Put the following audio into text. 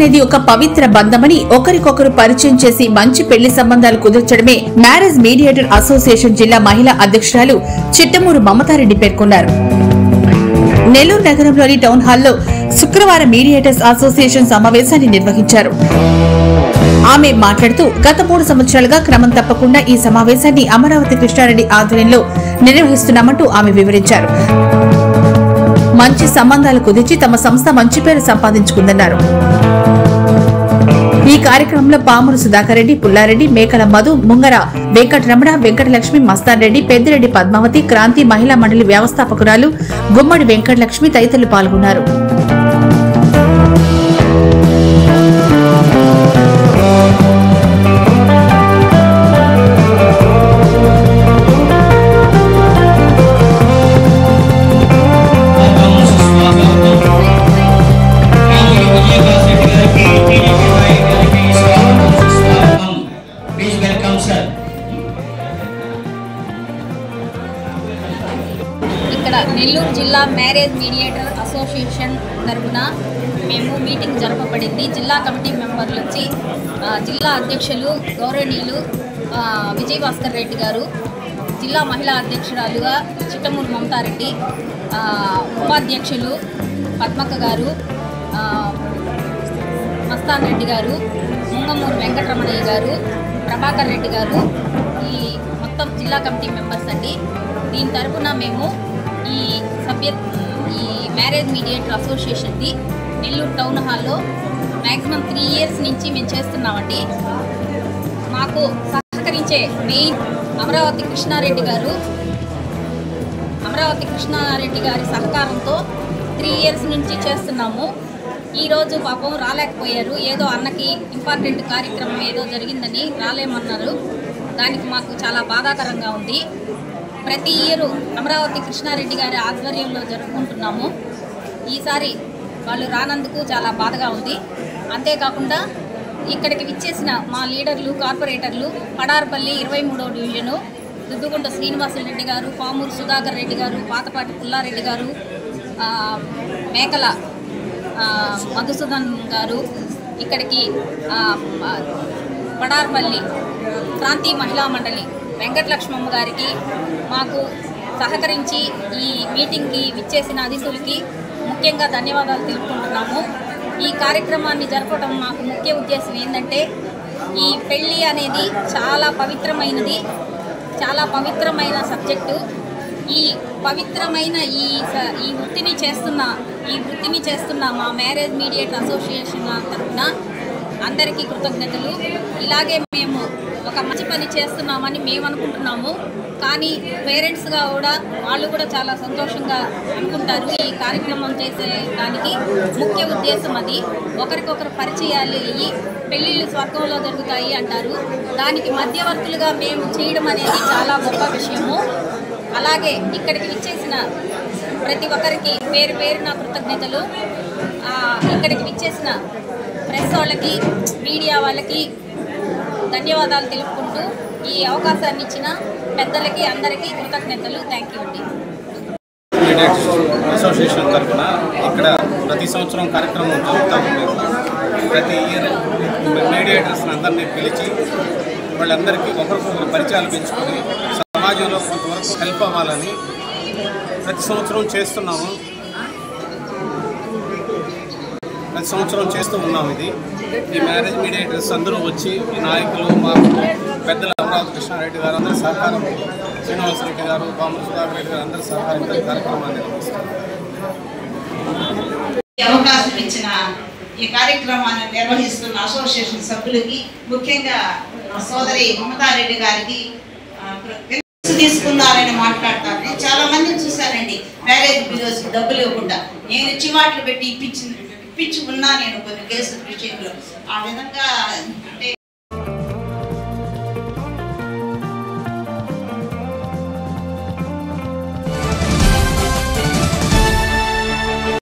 అనేది ఒక పవిత్ర బంధమని, ఒకరికొకరు పరిచయం చేసి మంచి పెళ్లి సంబంధాలు కుదర్చడమే మ్యారేజ్ మీడియేటర్ అసోసియేషన్ జిల్లా మహిళా అధ్యక్షురాలు చిట్టమూరు మమతారెడ్డి పేర్కొన్నారు. నెల్లూరు నగరంలోని టౌన్ హాల్లో శుక్రవారం మీడియేటర్స్ అసోసియేషన్ సమావేశాన్ని నిర్వహించారు. ఆమె మాట్లాడుతూ గత 3 సంవత్సరాలుగా క్రమం తప్పకుండా ఈ సమావేశాన్ని అమరావతి కృష్ణారెడ్డి ఆధ్వర్యంలో నిర్వహిస్తున్నామంటూ ఆమె వివరించారు. మంచి సంబంధాలు కుదిర్చి తమ సంస్థ మంచి పేరు సంపాదించుకుందన్నారు. ఈ కార్యక్రమంలో పామురు సుధాకర్ రెడ్డి, పుల్లారెడ్డి, మేకల మధు, ముంగర వెంకటరమణ, వెంకటలక్ష్మి, మస్తాన్రెడ్డి, పెద్దిరెడ్డి పద్మావతి, క్రాంతి మహిళా మండలి వ్యవస్థాపకురాలు గుమ్మడి వెంకటలక్ష్మి తదితరులు పాల్గొన్నారు. ఇక్కడ నెల్లూరు జిల్లా మ్యారేజ్ మీడియేటర్ అసోసియేషన్ తరఫున మేము మీటింగ్ జరపబడింది. జిల్లా కమిటీ మెంబర్లు వచ్చి జిల్లా అధ్యక్షులు గౌరవనీయులు విజయభాస్కర్ రెడ్డి గారు, జిల్లా మహిళా అధ్యక్షురాలుగా చిట్టమూరు మమతారెడ్డి, ఉపాధ్యక్షులు పద్మక్క గారు, మస్తాన్ రెడ్డి గారు, ముంగమూరు వెంకటరమణయ్య గారు, ప్రభాకర్ రెడ్డి గారు, ఈ మొత్తం జిల్లా కమిటీ మెంబర్స్ అండి. దీని తరఫున మేము ఈ మ్యారేజ్ మీడియేటర్ అసోసియేషన్ది నెల్లూరు టౌన్ హాల్లో మ్యాక్సిమం 3 years నుంచి మేము చేస్తున్నామండి. మాకు సహకరించే మెయిన్ అమరావతి కృష్ణారెడ్డి గారి సహకారంతో 3 years నుంచి చేస్తున్నాము. ఈరోజు పాపం రాలేకపోయారు, ఏదో అన్నకి ఇంపార్టెంట్ కార్యక్రమం ఏదో జరిగిందని రాలేమన్నారు. దానికి మాకు చాలా బాధాకరంగా ఉంది. ప్రతి ఇయరు అమరావతి కృష్ణారెడ్డి గారి ఆధ్వర్యంలో జరుపుకుంటున్నాము. ఈసారి వాళ్ళు రానందుకు చాలా బాధగా ఉంది. అంతేకాకుండా ఇక్కడికి విచ్చేసిన మా లీడర్లు, కార్పొరేటర్లు పడార్పల్లి 23వ డివిజను దుద్దుగుంట శ్రీనివాసులరెడ్డి గారు, పామూరు సుధాకర్ రెడ్డి గారు, పాతపాటి పుల్లారెడ్డి గారు, మేకల మధుసూదన్ గారు, ఇక్కడికి పడార్పల్లి క్రాంతి మహిళా మండలి వెంకటలక్ష్మమ్మ గారికి మాకు సహకరించి ఈ మీటింగ్కి విచ్చేసిన అతిథులకి ముఖ్యంగా ధన్యవాదాలు తెలుపుకుంటున్నాము. ఈ కార్యక్రమాన్ని జరపడం మాకు ముఖ్య ఉద్దేశం ఏంటంటే, ఈ పెళ్ళి అనేది చాలా పవిత్రమైనది, చాలా పవిత్రమైన సబ్జెక్టు. ఈ పవిత్రమైన ఈ వృత్తిని చేస్తున్న మా మ్యారేజ్ మీడియేటర్ అసోసియేషన్ తరఫున అందరికీ కృతజ్ఞతలు. ఇలాగే మేము ఒక మంచి పని చేస్తున్నామని మేము అనుకుంటున్నాము. కానీ పేరెంట్స్గా కూడా వాళ్ళు కూడా చాలా సంతోషంగా అనుకుంటారు. ఈ కార్యక్రమం చేసేదానికి ముఖ్య ఉద్దేశం అది. ఒకరికొకరు పరిచయాలు అయ్యి పెళ్ళిళ్ళు స్వర్గంలో జరుగుతాయి అంటారు. దానికి మధ్యవర్తులుగా మేము చేయడం అనేది చాలా గొప్ప విషయము. అలాగే ఇక్కడికి విచ్చేసిన ప్రతి ఒక్కరికి పేరు పేరున కృతజ్ఞతలు. ఇక్కడికి విచ్చేసిన ప్రెస్ వాళ్ళకి, మీడియా వాళ్ళకి ధన్యవాదాలు తెలుపుకుంటూ ఈ అవకాశాన్ని ఇచ్చిన పెద్దలకి అందరికీ కృతజ్ఞతలు. థ్యాంక్ యూ అండి. అసోసియేషన్ తరఫున ఇక్కడ ప్రతి సంవత్సరం కార్యక్రమం జరుగుతూ ఉంటుంది. ప్రతి ఇయర్ మీడియేటర్స్ అందరినీ పిలిచి వాళ్ళందరికీ ఒకరికొకరు పరిచయాలు పెంచుకొని సమాజంలో కొంతవరకు హెల్ప్ అవ్వాలని ప్రతి సంవత్సరం చేస్తున్నాము. ప్రతి సంవత్సరం చేస్తూ ఉన్నాము. ఈ మ్యారేజ్ మీడియేటర్స్ అందరూ వచ్చి ఈ నాయకులు, మా పెద్దలు అమరావతి కృష్ణారెడ్డి గారు అందరి సహకారంతో, శ్రీనివాసరెడ్డి గారు, పామురు సుధాకర్ రెడ్డి గారు అందరి సహకారంతో ఈ కార్యక్రమాన్ని నిర్వహిస్తారు. అవకాశం ఇచ్చిన ఈ కార్యక్రమాన్ని నిర్వహిస్తున్న అసోసియేషన్ సభ్యులకి, ముఖ్యంగా సోదరి మమతారెడ్డి గారికి తీసుకున్నారని మాట్లాడతారు. చాలా మందిని చూశానండి మ్యారేజ్ బ్యూరోస్ డబ్బులు ఇవ్వకుండా. నేను చివాట్లు పెట్టి ఇప్పించి ఉన్నా నేను కొన్ని కేసుల విషయంలో. ఆ విధంగా అంటే